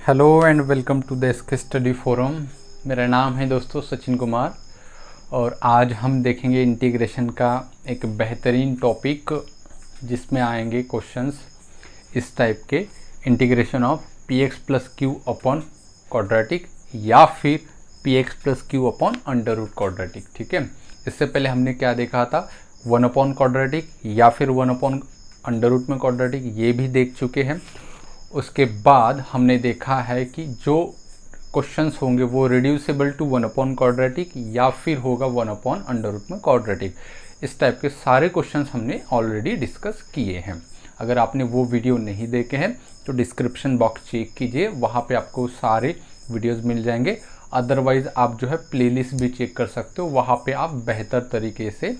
Hello and welcome to the skill study forum. मेरा नाम है दोस्तों सचिन कुमार और आज हम देखेंगे इंटीग्रेशन का एक बेहतरीन टॉपिक जिसमें आएंगे क्वेश्चंस इस टाइप के। Integration of P X plus Q upon quadratic या फिर P X plus Q upon under root quadratic. ठीक है, इससे पहले हमने क्या देखा था, वन अपॉन क्वाड्रेटिक या फिर वन अपॉन अंडर रूट में क्वाड्रेटिक, ये भी देख चुके हैं। उसके बाद हमने देखा है कि जो क्वेश्चंस होंगे वो reducible to one upon quadratic या फिर होगा वन अपॉन अंडर रूट में क्वाड्रेटिक। इस टाइप के सारे क्वेश्चंस हमने ऑलरेडी डिस्कस किए हैं। अगर आपने वो वीडियो नहीं देखे हैं तो डिस्क्रिप्शन बॉक्स चेक कीजिए, वहाँ पे आपको सारे वीडियोस मिल जाएंगे। अदरवाइज़ आप जो है प्लेलिस्ट भी चेक कर सकते हो, वहाँ पे आप बेहतर तरीके से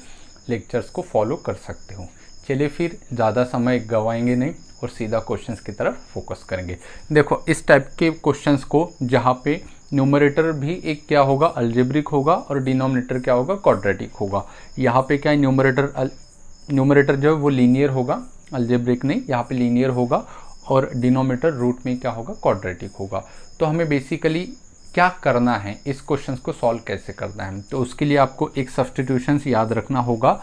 लेक्चर्स को फॉलो कर सकते हो। चलिए फिर ज़्यादा समय गवाएंगे नहीं और सीधा क्वेश्चंस की तरफ फोकस करेंगे। देखो इस टाइप के क्वेश्चंस को जहाँ पे न्यूमरेटर भी एक क्या होगा, अलजेब्रिक होगा और डिनोमिनेटर क्या होगा, क्वाड्रेटिक होगा। यहाँ पे क्या है, न्यूमरेटर जो है वो लीनियर होगा, अलजेब्रिक नहीं, यहाँ पे लीनियर होगा और डिनोमिनेटर रूट में क्या होगा, क्वाड्रेटिक होगा। तो हमें बेसिकली क्या करना है, इस क्वेश्चन को सॉल्व कैसे करना है, तो उसके लिए आपको एक सब्स्टिट्यूशंस याद रखना होगा।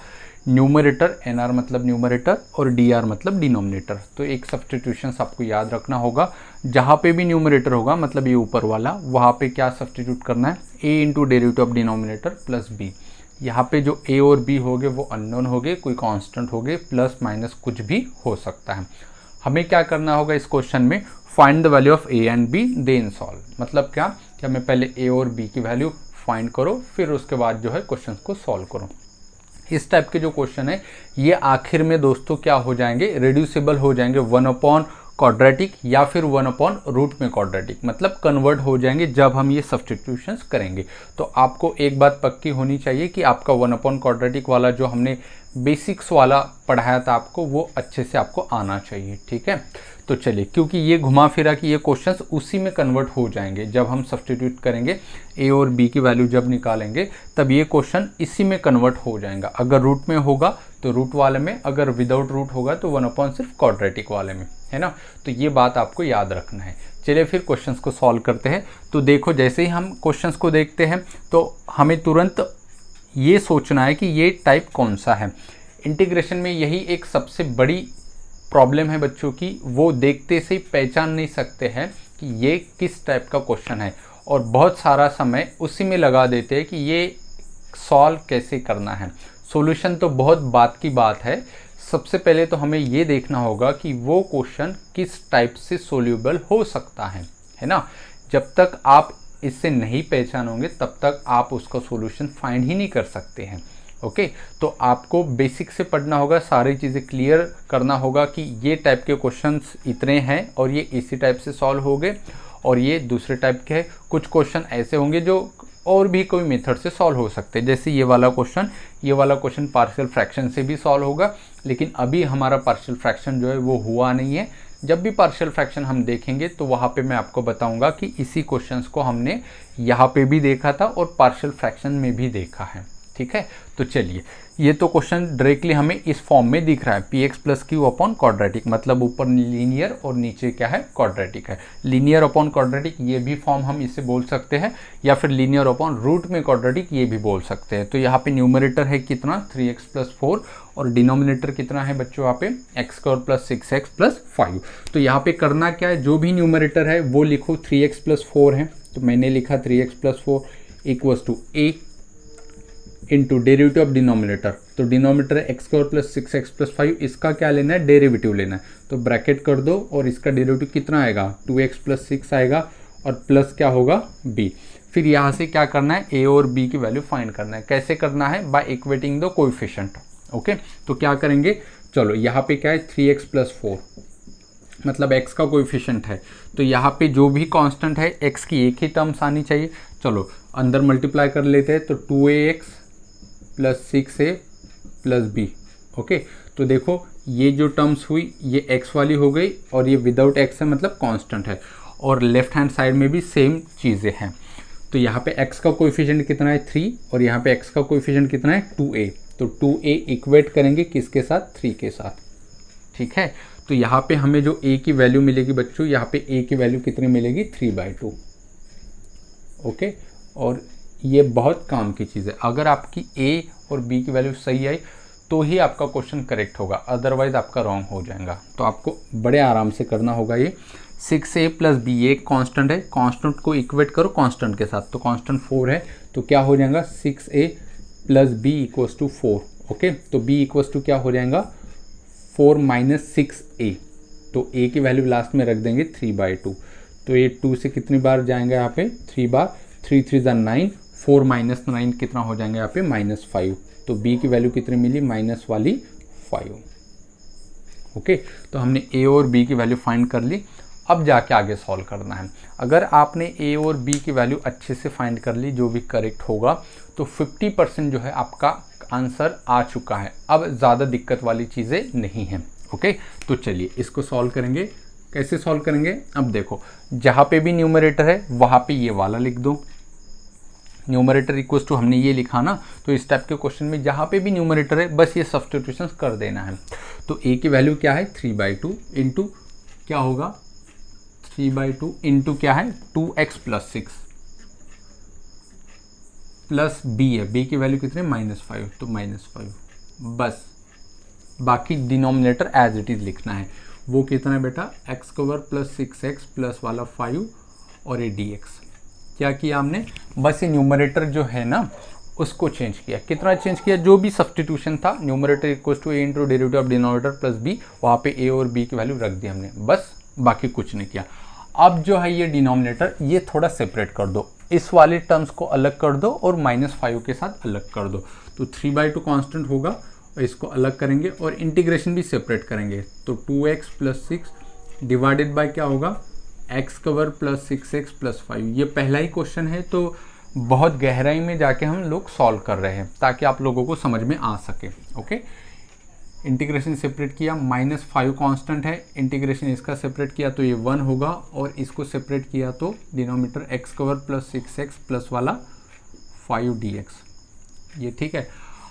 न्यूमरेटर एन आर मतलब न्यूमरेटर और डी आर मतलब डिनोमिनेटर। तो एक सब्स्टिट्यूशंस आपको याद रखना होगा। जहाँ पे भी न्यूमरेटर होगा मतलब ये ऊपर वाला, वहाँ पे क्या सब्स्टिट्यूट करना है, A into derivative of denominator plus B. यहाँ पे जो ए और बी होंगे वो अननोन होंगे, कोई कांस्टेंट होंगे, प्लस माइनस कुछ भी हो सकता है। हमें क्या करना होगा इस क्वेश्चन में, find the value of A and B then solve. मतलब क्या कि हमें पहले ए और बी की वैल्यू फाइंड करो, फिर उसके बाद जो है क्वेश्चन को सॉल्व करो। इस टाइप के जो क्वेश्चन है ये आखिर में दोस्तों क्या हो जाएंगे, रिड्यूसिबल हो जाएंगे वन अपॉन क्वाड्रेटिक या फिर वन अपॉन रूट में क्वाड्रेटिक, मतलब कन्वर्ट हो जाएंगे जब हम ये सब्स्टिट्यूशंस करेंगे। तो आपको एक बात पक्की होनी चाहिए कि आपका वन अपॉन क्वाड्रेटिक वाला जो हमने बेसिक्स वाला पढ़ाया था आपको, वो अच्छे से आपको आना चाहिए। ठीक है, तो चलिए, क्योंकि ये घुमा फिरा कि ये क्वेश्चंस उसी में कन्वर्ट हो जाएंगे जब हम सब्स्टिट्यूट करेंगे, ए और बी की वैल्यू जब निकालेंगे तब ये क्वेश्चन इसी में कन्वर्ट हो जाएगा। अगर रूट में होगा तो रूट वाले में, अगर विदाउट रूट होगा तो वन अपॉन सिर्फ क्वाड्रेटिक वाले में, है ना। तो ये बात आपको याद रखना है। चलिए फिर क्वेश्चंस को सॉल्व करते हैं। तो देखो जैसे ही हम क्वेश्चंस को देखते हैं तो हमें तुरंत ये सोचना है कि ये टाइप कौन सा है। इंटीग्रेशन में यही एक सबसे बड़ी प्रॉब्लम है बच्चों की, वो देखते से ही पहचान नहीं सकते हैं कि ये किस टाइप का क्वेश्चन है और बहुत सारा समय उसी में लगा देते हैं कि ये सॉल्व कैसे करना है। सॉल्यूशन तो बहुत बात की बात है, सबसे पहले तो हमें ये देखना होगा कि वो क्वेश्चन किस टाइप से सोल्यूबल हो सकता है ना। जब तक आप इससे नहीं पहचानोगे तब तक आप उसका सॉल्यूशन फाइंड ही नहीं कर सकते हैं। ओके, तो आपको बेसिक से पढ़ना होगा, सारी चीज़ें क्लियर करना होगा कि ये टाइप के क्वेश्चंस इतने हैं और ये इसी टाइप से सॉल्व होंगे और ये दूसरे टाइप के हैं। कुछ क्वेश्चन ऐसे होंगे जो और भी कोई मेथड से सॉल्व हो सकते हैं, जैसे ये वाला क्वेश्चन पार्शियल फ्रैक्शन से भी सॉल्व होगा, लेकिन अभी हमारा पार्शियल फ्रैक्शन जो है वो हुआ नहीं है। जब भी पार्शियल फ्रैक्शन हम देखेंगे तो वहाँ पे मैं आपको बताऊंगा कि इसी क्वेश्चंस को हमने यहाँ पे भी देखा था और पार्शियल फ्रैक्शन में भी देखा है। ठीक है, तो चलिए, ये तो क्वेश्चन डायरेक्टली हमें इस फॉर्म में दिख रहा है, P X plus Q upon quadratic, मतलब ऊपर लीनियर और नीचे क्या है, क्वाड्रेटिक है। लीनियर अपॉन क्वाड्रेटिक ये भी फॉर्म हम इसे बोल सकते हैं, या फिर लीनियर अपॉन रूट में क्वाड्रेटिक ये भी बोल सकते हैं। तो यहाँ पे न्यूमरेटर है कितना, 3x प्लस 4 और डिनोमिनेटर कितना है बच्चों यहाँ पे x² प्लस 6x प्लस 5। तो यहाँ पे करना क्या है, जो भी न्यूमरेटर है वो लिखो, 3x प्लस 4 है तो मैंने लिखा 3x plus 4 equals to a into derivative of denominator. तो डिनोमिनेटर है x² प्लस 6x प्लस 5, इसका क्या लेना है, डेरिवेटिव लेना है। तो ब्रैकेट कर दो और इसका डेरिवेटिव कितना आएगा, 2x प्लस 6 आएगा और प्लस क्या होगा b। फिर यहाँ से क्या करना है, a और b की वैल्यू फाइंड करना है। कैसे करना है, by equating the coefficient. Okay, तो क्या करेंगे, चलो यहाँ पे क्या है, 3x प्लस 4 मतलब x का कोएफिशिएंट है, तो यहाँ पे जो भी कांस्टेंट है x की एक ही टर्म्स आनी चाहिए। चलो अंदर मल्टीप्लाई कर लेते हैं, तो 2ax plus 6a plus b। Okay, तो देखो ये जो टर्म्स हुई ये x वाली हो गई और ये विदाउट x है मतलब कांस्टेंट है, और लेफ्ट हैंड साइड में भी सेम चीज़ें हैं। तो यहाँ पे x का कोएफिशिएंट कितना है, 3, और यहाँ पे x का कोएफिशिएंट कितना है, 2a। तो 2a इक्वेट करेंगे किसके साथ, 3 के साथ। ठीक है, तो यहाँ पे हमें जो a की वैल्यू मिलेगी बच्चों, यहाँ पे a की वैल्यू कितनी मिलेगी 3/2। ओके, और ये बहुत काम की चीज़ है, अगर आपकी a और b की वैल्यू सही आई तो ही आपका क्वेश्चन करेक्ट होगा, अदरवाइज आपका रॉन्ग हो जाएगा। तो आपको बड़े आराम से करना होगा ये। 6a प्लस बी, ये कांस्टेंट है, कांस्टेंट को इक्वेट करो कांस्टेंट के साथ, तो कांस्टेंट 4 है, तो क्या हो जाएगा 6a plus B equals to 4। Okay, तो b इक्वल्स टू क्या हो जाएगा 4 माइनस 6a, तो a की वैल्यू लास्ट में रख देंगे 3/2। तो ये 2 से कितनी बार जाएंगे यहाँ पे 3 बार, 3 3 9, 4 माइनस 9 कितना हो जाएंगे यहाँ पे -5। तो b की वैल्यू कितनी मिली माइनस वाली 5। ओके, तो हमने a और b की वैल्यू फाइंड कर ली। अब जाके आगे सॉल्व करना है। अगर आपने a और b की वैल्यू अच्छे से फाइंड कर ली, जो भी करेक्ट होगा, तो 50% जो है आपका आंसर आ चुका है। अब ज़्यादा दिक्कत वाली चीज़ें नहीं हैं। ओके, तो चलिए इसको सॉल्व करेंगे। कैसे सॉल्व करेंगे, अब देखो जहाँ पे भी न्यूमरेटर है वहाँ पे ये वाला लिख दो, न्यूमरेटर इक्वल्स टू हमने ये लिखा ना, तो इस टाइप के क्वेश्चन में जहाँ पे भी न्यूमरेटर है बस ये सब्स्टिट्यूशन कर देना है। तो a की वैल्यू क्या है 3/2 इंटू क्या होगा 3/2 इंटू क्या है 2x प्लस 6 प्लस b है, b की वैल्यू कितनी -5, तो -5। बस बाकी डिनोमिनेटर एज इट इज़ लिखना है। वो कितना है बेटा x² प्लस 6x प्लस वाला 5 और ये dx। क्या किया हमने, बस ये न्यूमरेटर जो है ना उसको चेंज किया। कितना चेंज किया, जो भी सब्स्टिट्यूशन था, numerator equals to a into derivative of denominator plus b, वहाँ पे a और b की वैल्यू रख दी हमने, बस बाकी कुछ नहीं किया। अब जो है ये डिनोमिनेटर ये थोड़ा सेपरेट कर दो, इस वाले टर्म्स को अलग कर दो और -5 के साथ अलग कर दो। तो 3/2 कांस्टेंट होगा और इसको अलग करेंगे और इंटीग्रेशन भी सेपरेट करेंगे। तो 2x प्लस 6 डिवाइडेड बाय क्या होगा x² प्लस 6x प्लस 5। ये पहला ही क्वेश्चन है, तो बहुत गहराई में जाके हम लोग सॉल्व कर रहे हैं ताकि आप लोगों को समझ में आ सके। ओके, इंटीग्रेशन सेपरेट किया, -5 कांस्टेंट है, इंटीग्रेशन इसका सेपरेट किया तो ये 1 होगा, और इसको सेपरेट किया तो denominator x² plus 6x plus वाला 5 dx। ये ठीक है।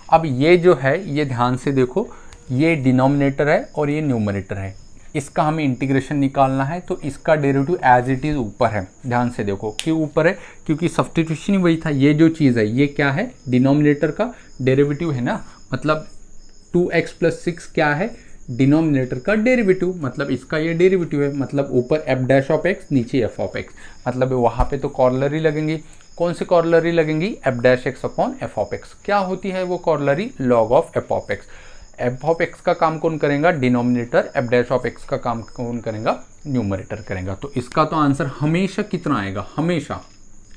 अब ये जो है ये ध्यान से देखो, ये डिनोमिनेटर है और ये न्यूमरेटर है, इसका हमें इंटीग्रेशन निकालना है। तो इसका डेरिवेटिव एज इट इज़ ऊपर है, ध्यान से देखो क्यों ऊपर है, क्योंकि सब्स्टिट्यूशन ही वही था। ये जो चीज़ है ये क्या है, डिनोमिनेटर का डेरिवेटिव है ना, मतलब 2x प्लस 6 क्या है, डिनोमिनेटर का डेरिवेटिव, मतलब इसका ये डेरिवेटिव है, मतलब ऊपर f' नीचे f, मतलब वहाँ पे तो कॉर्लरी लगेंगी। कौन सी कॉर्लरी लगेंगी, f' अपॉन f। क्या होती है वो कॉर्लरी, लॉग ऑफ f का काम कौन करेगा, डिनोमिनेटर, f' का काम कौन करेगा, न्यूमरेटर करेगा। तो इसका तो आंसर हमेशा कितना आएगा, हमेशा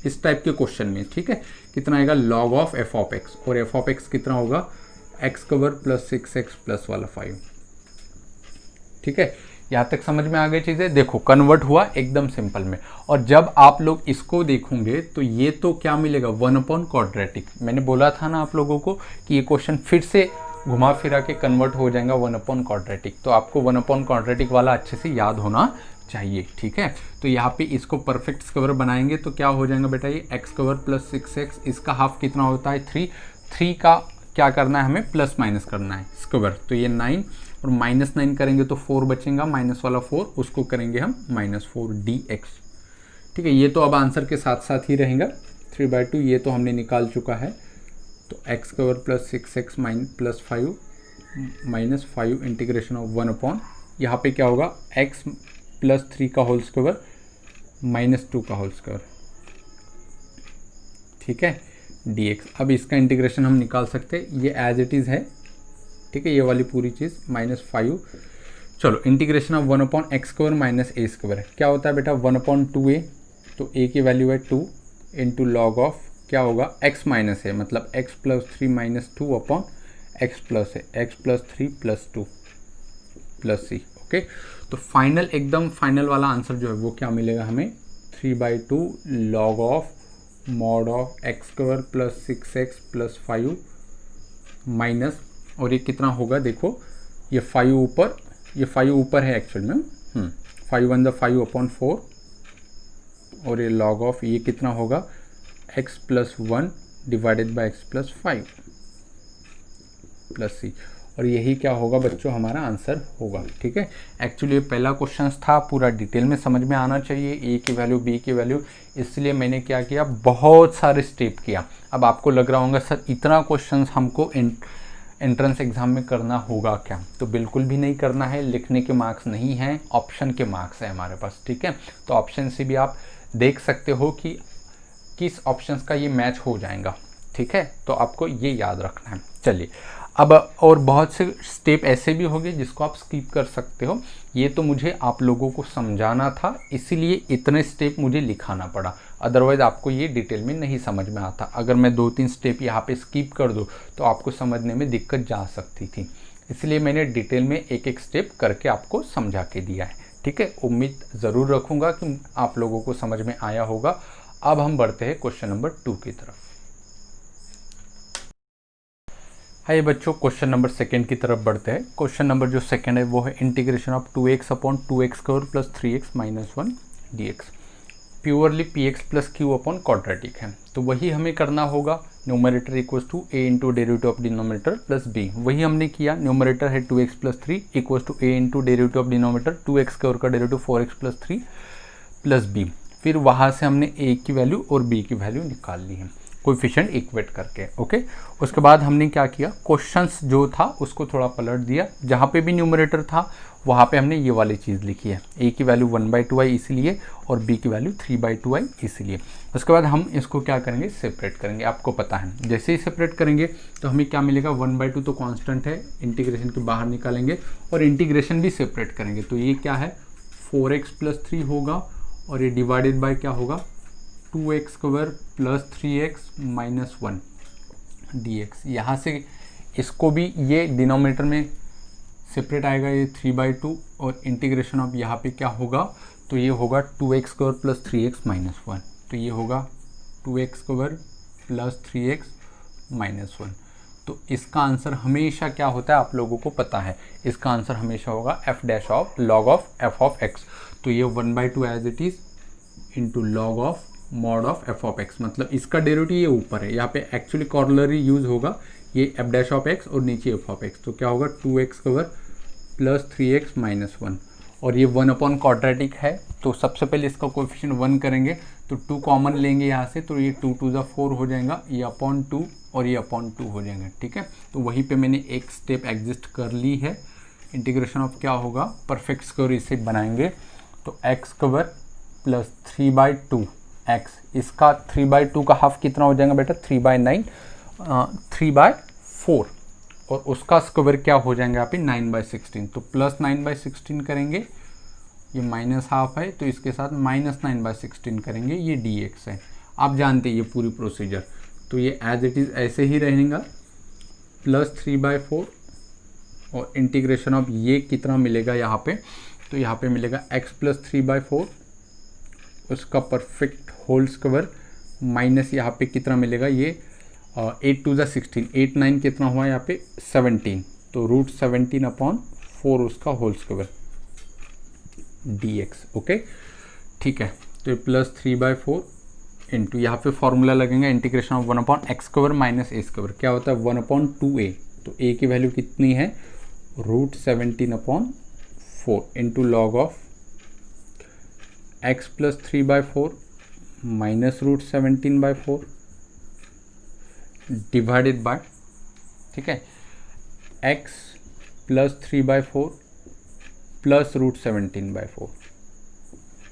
इस टाइप के क्वेश्चन में, ठीक है, कितना आएगा लॉग ऑफ f, और f कितना होगा x² प्लस 6x प्लस वाला 5। ठीक है, यहाँ तक समझ में आ गई चीज़ें। देखो कन्वर्ट हुआ एकदम सिंपल में, और जब आप लोग इसको देखोगे तो ये तो क्या मिलेगा 1/क्वाड्रेटिक। मैंने बोला था ना आप लोगों को कि ये क्वेश्चन फिर से घुमा फिरा के कन्वर्ट हो जाएगा 1/क्वाड्रेटिक, तो आपको 1/क्वाड्रेटिक वाला अच्छे से याद होना चाहिए। ठीक है, तो यहाँ पे इसको परफेक्ट स्क्वायर बनाएंगे तो क्या हो जाएगा बेटा, ये x² प्लस 6x, इसका हाफ कितना होता है 3 का क्या करना है हमें, प्लस माइनस करना है स्क्वायर, तो ये 9 और -9 करेंगे तो 4 बचेगा, माइनस वाला 4, उसको करेंगे हम -4 dx। ठीक है, ये तो अब आंसर के साथ साथ ही रहेगा। 3/2 ये तो हमने निकाल चुका है, तो x² plus 6x plus 5 -5 integration of 1 यहाँ पे क्या होगा x प्लस 3 का होल स्क्वायर -2 का होल स्क्वायर। ठीक है, dx। अब इसका इंटीग्रेशन हम निकाल सकते हैं, ये एज इट इज़ है। ठीक है, ये वाली पूरी चीज़ -5। चलो integration of 1/x² minus a², क्या होता है बेटा 1/2a, तो a की वैल्यू है 2 इंटू लॉग ऑफ क्या होगा x माइनस है, मतलब x plus 3 minus 2 upon x plus है, x plus 3 plus 2 plus c। Okay, तो फाइनल एकदम फाइनल वाला आंसर जो है वो क्या मिलेगा हमें, 3/2 log of mod of x² plus 6x plus 5 minus, और ये कितना होगा देखो, ये 5 ऊपर है एक्चुअल में, 5 1 5 अपॉन 4, और ये लॉग ऑफ ये कितना होगा x plus 1 divided by x plus 5 plus c। और यही क्या होगा बच्चों, हमारा आंसर होगा। ठीक है, एक्चुअली ये पहला क्वेश्चन था, पूरा डिटेल में समझ में आना चाहिए, ए की वैल्यू बी की वैल्यू, इसलिए मैंने क्या किया, बहुत सारे स्टेप किया। अब आपको लग रहा होगा सर इतना क्वेश्चन हमको एंट्रेंस एग्जाम में करना होगा क्या? तो बिल्कुल भी नहीं करना है, लिखने के मार्क्स नहीं हैं, ऑप्शन के मार्क्स है हमारे पास। ठीक है, तो ऑप्शन से भी आप देख सकते हो कि किस ऑप्शंस का ये मैच हो जाएगा। ठीक है, तो आपको ये याद रखना है। चलिए अब और बहुत से स्टेप ऐसे भी होंगे जिसको आप स्किप कर सकते हो, ये तो मुझे आप लोगों को समझाना था, इसीलिए इतने स्टेप मुझे लिखाना पड़ा, अदरवाइज आपको ये डिटेल में नहीं समझ में आता। अगर मैं 2-3 स्टेप यहाँ पे स्किप कर दूँ तो आपको समझने में दिक्कत जा सकती थी, इसलिए मैंने डिटेल में एक एक स्टेप करके आपको समझा के दिया है। ठीक है, उम्मीद ज़रूर रखूँगा कि आप लोगों को समझ में आया होगा। अब हम बढ़ते हैं क्वेश्चन नंबर 2 की तरफ। हाय बच्चों, क्वेश्चन नंबर 2 की तरफ बढ़ते हैं। क्वेश्चन नंबर जो 2 है वो है integration of 2x upon 2x square plus 3x minus 1 dx, purely px plus q upon quadratic है, तो वही हमें करना होगा। Numerator equals to a into derivative of denominator plus b, वही हमने किया। न्यूमरेटर है 2x plus 3 equals to a into derivative of denominator 2x square का derivative 4x plus 3 plus b, फिर वहाँ से हमने a की वैल्यू और b की वैल्यू निकाल ली है कोएफिशिएंट इक्वेट करके। ओके, उसके बाद हमने क्या किया, क्वेश्चंस जो था उसको थोड़ा पलट दिया, जहाँ पे भी न्यूमरेटर था वहाँ पे हमने ये वाली चीज़ लिखी है, a की वैल्यू 1/2i इसीलिए और b की वैल्यू 3/2i इसीलिए। उसके बाद हम इसको क्या करेंगे, सेपरेट करेंगे। आपको पता है जैसे ही सेपरेट करेंगे तो हमें क्या मिलेगा, 1/2 तो कांस्टेंट है, इंटीग्रेशन के बाहर निकालेंगे और इंटीग्रेशन भी सेपरेट करेंगे, तो ये क्या है 4x प्लस 3 होगा और ये डिवाइडेड बाय क्या होगा 2x square plus 3x minus 1 dx। यहाँ से इसको भी ये डिनोमिनेटर में सेपरेट आएगा, ये 3/2 और इंटीग्रेशन ऑफ यहाँ पे क्या होगा, तो ये होगा 2x square plus 3x minus 1, तो ये होगा 2x square plus 3x minus 1। तो इसका आंसर हमेशा क्या होता है आप लोगों को पता है, इसका आंसर हमेशा होगा f dash of log of f of x, तो ये 1/2 as it is into log of mod of f of x, मतलब इसका डेरिवेटिव ये ऊपर है, यहाँ पे एक्चुअली कॉर्लरी यूज होगा, ये f डैश ऑफ x और नीचे f ऑफ x, तो क्या होगा 2x square plus 3x minus 1, और ये 1 अपॉन क्वाड्रेटिक है, तो सबसे पहले इसका कोएफिशिएंट 1 करेंगे, तो 2 कॉमन लेंगे यहाँ से, तो ये 2 2 ज़ा 4 हो जाएगा, ये अपॉन 2 और ये अपॉन 2 हो जाएगा। ठीक है, तो वहीं पे मैंने एक स्टेप एग्जिस्ट कर ली है। इंटीग्रेशन ऑफ क्या होगा, परफेक्ट स्क्वायर इसे बनाएंगे, तो x स्क्वायर प्लस 3/2 x, इसका 3/2 का हाफ कितना हो जाएगा बेटा 3/9, 3/4, और उसका स्क्वायर क्या हो जाएगा यहाँ पे 9/16, तो प्लस 9/16 करेंगे, ये माइनस हाफ है तो इसके साथ माइनस 9/16 करेंगे, ये dx है। आप जानते हैं ये पूरी प्रोसीजर, तो ये एज इट इज़ ऐसे ही रहेगा, प्लस 3/4 और इंटीग्रेशन ऑफ ये कितना मिलेगा यहाँ पे, तो यहाँ पे मिलेगा x प्लस 3/4 उसका परफेक्ट होल स्क्वायर माइनस यहाँ पे कितना मिलेगा, ये 8 2 ज़ा 16, 8 9 कितना हुआ यहाँ पे 17, तो रूट 17 अपॉन 4 उसका होल स्क्वायर dx। ओके ठीक है, तो ये प्लस 3/4 इंटू यहाँ पे फॉर्मूला लगेगा integration of 1 upon x square minus A square, क्या होता है 1 अपॉन 2a, तो a की वैल्यू कितनी है root 17 upon 4 into log of x plus 3/4 minus root 17/4 divided by, ठीक है, x प्लस 3/4 प्लस रूट 17/4।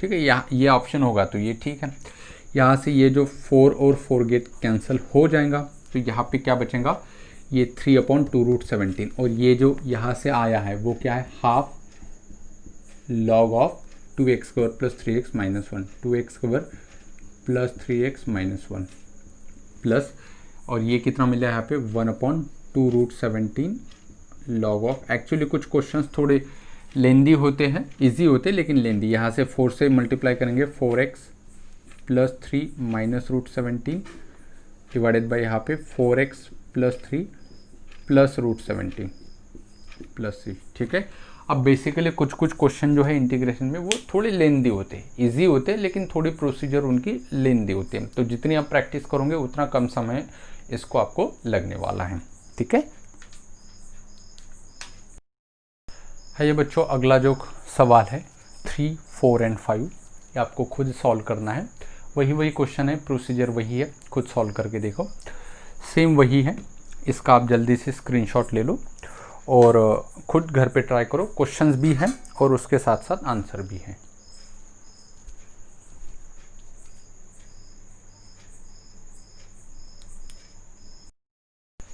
ठीक है, यहाँ ये ऑप्शन होगा तो ये ठीक है। यहाँ से ये जो 4 और 4 गेट कैंसिल हो जाएगा, तो यहाँ पे क्या बचेगा, ये 3/2 रूट 17, और ये जो यहाँ से आया है वो क्या है half log of 2x square plus 3x minus 1, 2x square plus 3x minus 1 plus, और ये कितना मिला है यहाँ पे 1/2 रूट 17 लॉग ऑफ, एक्चुअली कुछ क्वेश्चंस थोड़े लेंदी होते हैं, इजी होते हैं लेकिन लेंदी, यहाँ से 4 से मल्टीप्लाई करेंगे 4x plus 3 minus root 17 divided by यहाँ पे 4x plus 3 plus root 17 plus c। ठीक है, अब बेसिकली कुछ कुछ क्वेश्चन जो है इंटीग्रेशन में वो थोड़े लेंदी होते हैं, इजी होते हैं लेकिन थोड़ी प्रोसीजर उनकी लेंदी होती है, तो जितनी आप प्रैक्टिस करोगे उतना कम समय इसको आपको लगने वाला है। ठीक है, है ये बच्चों अगला जो सवाल है 3, 4 एंड 5, ये आपको खुद सॉल्व करना है। वही क्वेश्चन है, प्रोसीजर वही है, खुद सॉल्व करके देखो, सेम वही है। इसका आप जल्दी से स्क्रीनशॉट ले लो और खुद घर पे ट्राई करो। क्वेश्चंस भी हैं और उसके साथ साथ आंसर भी हैं।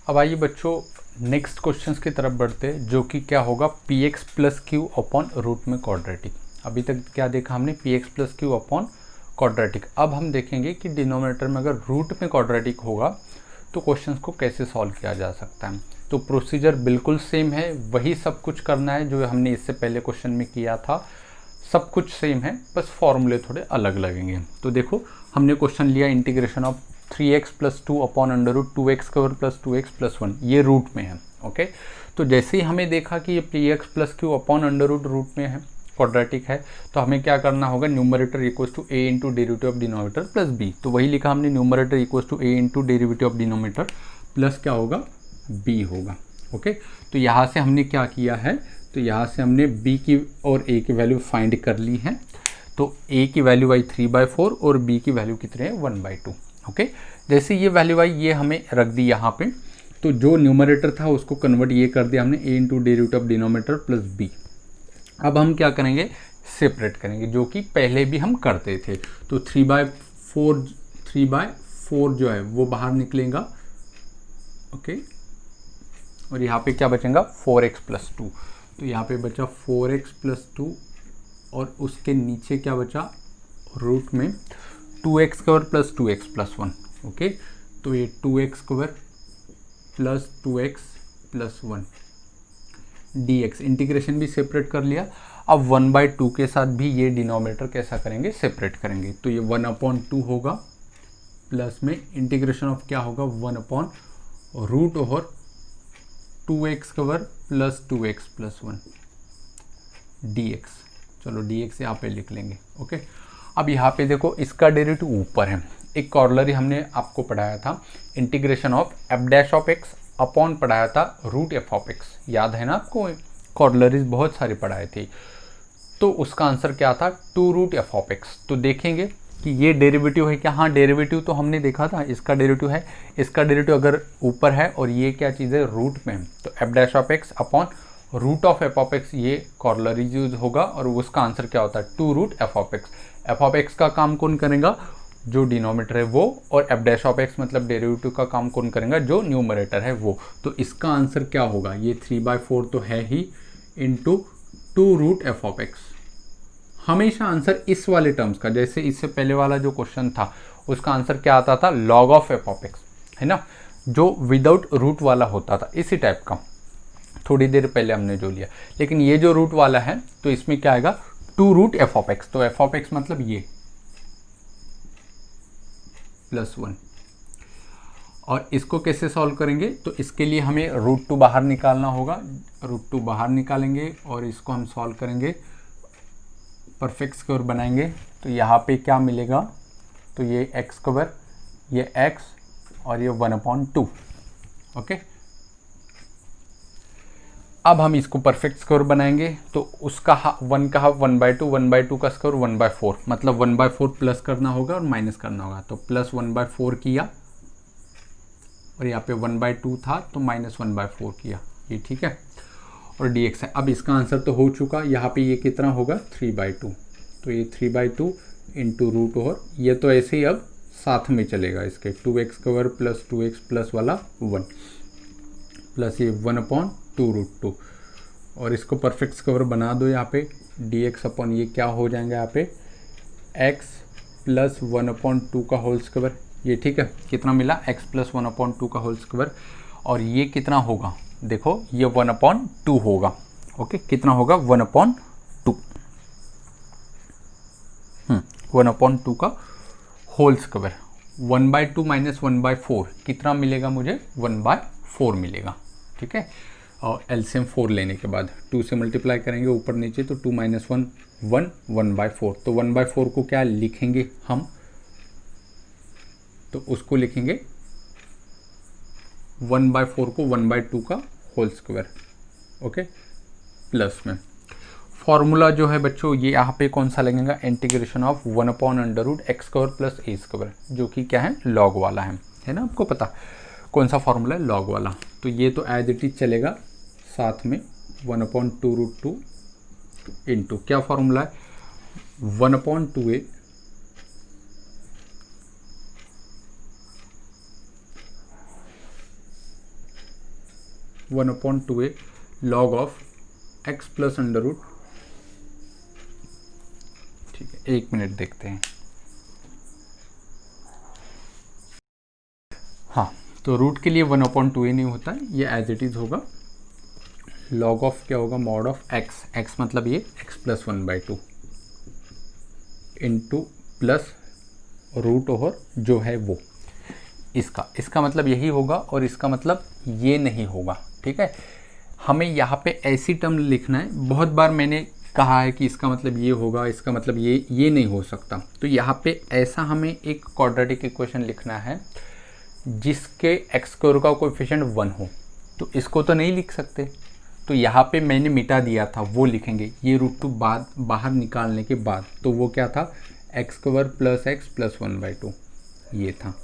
अब आइए बच्चों नेक्स्ट क्वेश्चंस की तरफ बढ़ते हैं, जो कि क्या होगा px plus Q upon root में क्वाड्रेटिक। अभी तक क्या देखा हमने, px plus Q upon quadratic. अब हम देखेंगे कि डिनोमिनेटर में अगर रूट में क्वाड्रेटिक होगा तो क्वेश्चंस को कैसे सॉल्व किया जा सकता है। तो प्रोसीजर बिल्कुल सेम है, वही सब कुछ करना है जो हमने इससे पहले क्वेश्चन में किया था। सब कुछ सेम है, बस फॉर्मूले थोड़े अलग लगेंगे। तो देखो हमने क्वेश्चन लिया integration of 3x plus 2 upon under root 2x² plus 2x plus 1, ये रूट में है। ओके, तो जैसे ही हमें देखा कि ये px plus Q upon under root में है, क्वाड्रेटिक है, तो हमें क्या करना होगा, numerator equals to a into derivative of denominator plus b। तो वही लिखा हमने, numerator equals to a into derivative of denominator plus क्या होगा, b होगा। ओके, तो यहाँ से हमने क्या किया है, तो यहाँ से हमने b की और a की वैल्यू फाइंड कर ली है। तो a की वैल्यू आई 3/4 और b की वैल्यू कितने है 1/2। ओके, जैसे ये वैल्यू आई ये हमें रख दी यहाँ पे, तो जो न्यूमरेटर था उसको कन्वर्ट ये कर दिया हमने a into derivative of denominator plus b। अब हम क्या करेंगे, सेपरेट करेंगे, जो कि पहले भी हम करते थे। तो 3/4 जो है वो बाहर निकलेगा। ओके, और यहाँ पे क्या बचेगा 4x प्लस 2। तो यहाँ पे बचा 4x प्लस 2 और उसके नीचे क्या बचा, रूट में 2x² plus 2x plus 1। Okay, तो ये 2x² plus 2x plus 1 dx, integration भी सेपरेट कर लिया। अब 1/2 के साथ भी ये डिनोमिनेटर कैसा करेंगे, सेपरेट करेंगे। तो ये 1/2 होगा, प्लस में इंटीग्रेशन ऑफ क्या होगा 1/रूट over 2x² plus 2x plus 1 dx। चलो dx यहाँ पे लिख लेंगे। ओके, अब यहाँ पे देखो इसका डेरिवेटिव ऊपर है। एक कॉर्लरी हमने आपको पढ़ाया था, integration of f' of x upon पढ़ाया था रूट f ऑफ x, याद है ना आपको, कॉर्लरीज बहुत सारी पढ़ाए थे। तो उसका आंसर क्या था 2 रूट f ऑफ x। तो देखेंगे कि ये डेरिवेटिव है क्या, हाँ डेरिवेटिव तो हमने देखा था, इसका डेरिवेटिव है। इसका डेरिवेटिव अगर ऊपर है और ये क्या चीज़ है रूट में, तो f' of x upon root of f of x, ये कॉर्लरीज यूज होगा और उसका आंसर क्या होता है 2 root f of x। f of x का काम कौन करेगा, जो डिनोमिनेटर है वो, और f' ऑफ x मतलब डेरिवेटिव का काम कौन करेगा, जो न्यूमरेटर है वो। तो इसका आंसर क्या होगा, ये 3/4 तो है ही, into 2 root f of x। हमेशा आंसर इस वाले टर्म्स का, जैसे इससे पहले वाला जो क्वेश्चन था उसका आंसर क्या आता था log of f of x, है ना, जो विदाउट रूट वाला होता था, इसी टाइप का थोड़ी देर पहले हमने जो लिया। लेकिन ये जो रूट वाला है तो इसमें क्या आएगा 2 रूट f ऑफ x। तो f ऑफ x मतलब ये प्लस 1। और इसको कैसे सॉल्व करेंगे, तो इसके लिए हमें √2 बाहर निकालना होगा। √2 बाहर निकालेंगे और इसको हम सॉल्व करेंगे, परफेक्ट स्क्वायर बनाएंगे। तो यहाँ पे क्या मिलेगा, तो ये x², ये x और ये 1/2। ओके, अब हम इसको परफेक्ट स्क्वायर बनाएंगे। तो उसका 1 का 1/2, 1/2 का स्क्वायर 1/4, मतलब 1/4 प्लस करना होगा और माइनस करना होगा। तो प्लस 1/4 किया और यहाँ पे 1/2 था तो माइनस 1/4 किया, ये ठीक है। और dx है। अब इसका आंसर तो हो चुका, यहाँ पे ये कितना होगा 3/2। तो ये 3/2 इंटू रूट ओवर, ये तो ऐसे ही अब साथ में चलेगा इसके, 2x² प्लस 2x प्लस वाला 1 प्लस ये 1/2 √2। और इसको परफेक्ट स्क्वायर बना दो, यहाँ पे dx अपॉन ये क्या हो जाएंगे यहाँ पे x प्लस 1/2 का होल स्क्वायर, ये ठीक है। कितना मिला x प्लस 1/2 का होल स्क्वायर। और ये कितना होगा, देखो ये 1/2 होगा। ओके, कितना होगा 1/2, 1/2 का होल स्क्वायर। 1/2 माइनस 1/4 कितना मिलेगा मुझे, 1/4 मिलेगा, ठीक है। और एलसीएम 4 लेने के बाद 2 से मल्टीप्लाई करेंगे ऊपर नीचे, तो 2 माइनस 1 1, 1/4। तो 1/4 को क्या लिखेंगे हम, तो उसको लिखेंगे 1/4 को 1/2 का होल स्क्वायर। ओके, प्लस में फॉर्मूला जो है बच्चों ये यहाँ पे कौन सा लगेगा, integration of 1/√x² plus a², जो कि क्या है, लॉग वाला है ना, आपको पता कौन सा फॉर्मूला है, लॉग वाला। तो ये तो एज इट इज चलेगा, साथ में 1/2√2 इंटू क्या फॉर्मूला है, 1/2a log of x plus √, ठीक है, 1 मिनट देखते हैं। हाँ, तो रूट के लिए 1/2a नहीं होता है, ये एज इट इज होगा, लॉग ऑफ क्या होगा, मॉड ऑफ x मतलब ये x plus 1/2 into plus root over जो है वो इसका मतलब यही होगा, और इसका मतलब ये नहीं होगा, ठीक है। हमें यहाँ पे ऐसी टर्म लिखना है, बहुत बार मैंने कहा है कि इसका मतलब ये होगा, इसका मतलब ये नहीं हो सकता। तो यहाँ पे ऐसा हमें एक क्वाड्रेटिक इक्वेशन लिखना है जिसके x² का कोएफिशिएंट 1 हो, तो इसको तो नहीं लिख सकते, तो यहाँ पे मैंने मिटा दिया था, वो लिखेंगे ये √2 बाहर निकालने के बाद, तो वो क्या था, x² प्लस x प्लस 1/2 ये था,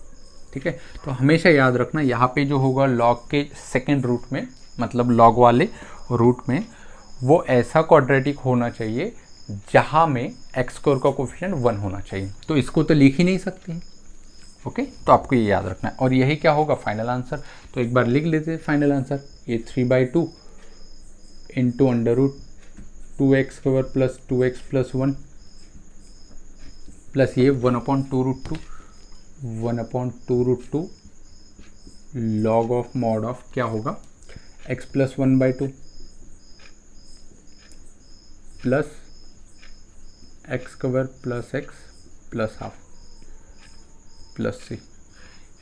ठीक है। तो हमेशा याद रखना यहाँ पे जो होगा लॉग के सेकंड रूट में, मतलब लॉग वाले रूट में, वो ऐसा क्वाड्रेटिक होना चाहिए जहाँ में x² का कोएफिशिएंट 1 होना चाहिए, तो इसको तो लिख ही नहीं सकते, ओके। तो आपको ये याद रखना है, और यही क्या होगा फाइनल आंसर। तो एक बार लिख लेते हैं फाइनल आंसर, ये 3/2 into √2x² plus 2x plus 1 plus ये 1/2√2 लॉग ऑफ मॉड ऑफ क्या होगा, x plus 1/2 plus x² plus x plus half plus c,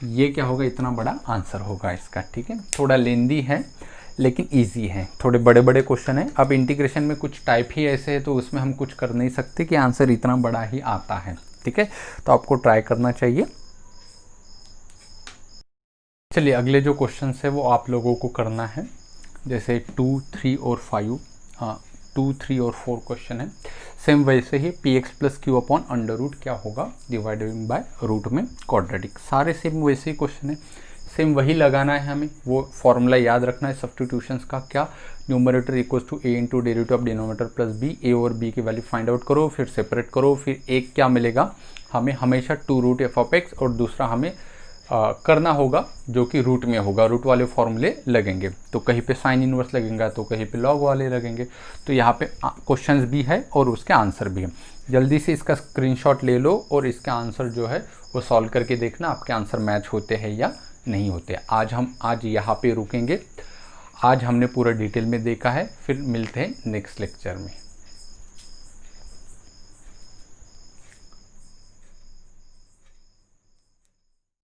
ये क्या होगा, इतना बड़ा आंसर होगा इसका, ठीक है। थोड़ा लेंदी है लेकिन इजी है, थोड़े बड़े बड़े क्वेश्चन है। अब इंटीग्रेशन में कुछ टाइप ही ऐसे है, तो उसमें हम कुछ कर नहीं सकते कि आंसर इतना बड़ा ही आता है, ठीक है। तो आपको ट्राई करना चाहिए। चलिए अगले जो क्वेश्चन है वो आप लोगों को करना है, जैसे 2, 3 और 5, हाँ 2, 3 और 4 क्वेश्चन है। सेम वैसे ही px plus Q upon under root क्या होगा, डिवाइडेड बाय रूट में क्वाड्रेटिक, सारे सेम वैसे ही क्वेश्चन है, सेम वही लगाना है हमें। वो फॉर्मूला याद रखना है सब्स्टिट्यूशंस का, क्या, numerator equals to a into derivative of denominator plus b, a और b की वैल्यू फाइंड आउट करो, फिर सेपरेट करो, फिर एक क्या मिलेगा हमें, हमेशा 2√f(x) और दूसरा हमें करना होगा जो कि रूट में होगा, रूट वाले फॉर्मूले लगेंगे, तो कहीं पे साइन इनवर्स लगेगा तो कहीं पे लॉग वाले लगेंगे। तो यहाँ पे क्वेश्चंस भी है और उसके आंसर भी है, जल्दी से इसका स्क्रीनशॉट ले लो और इसका आंसर जो है वो सॉल्व करके देखना आपके आंसर मैच होते हैं या नहीं होते। आज यहाँ पे रुकेंगे, आज हमने पूरा डिटेल में देखा है, फिर मिलते हैं नेक्स्ट लेक्चर में।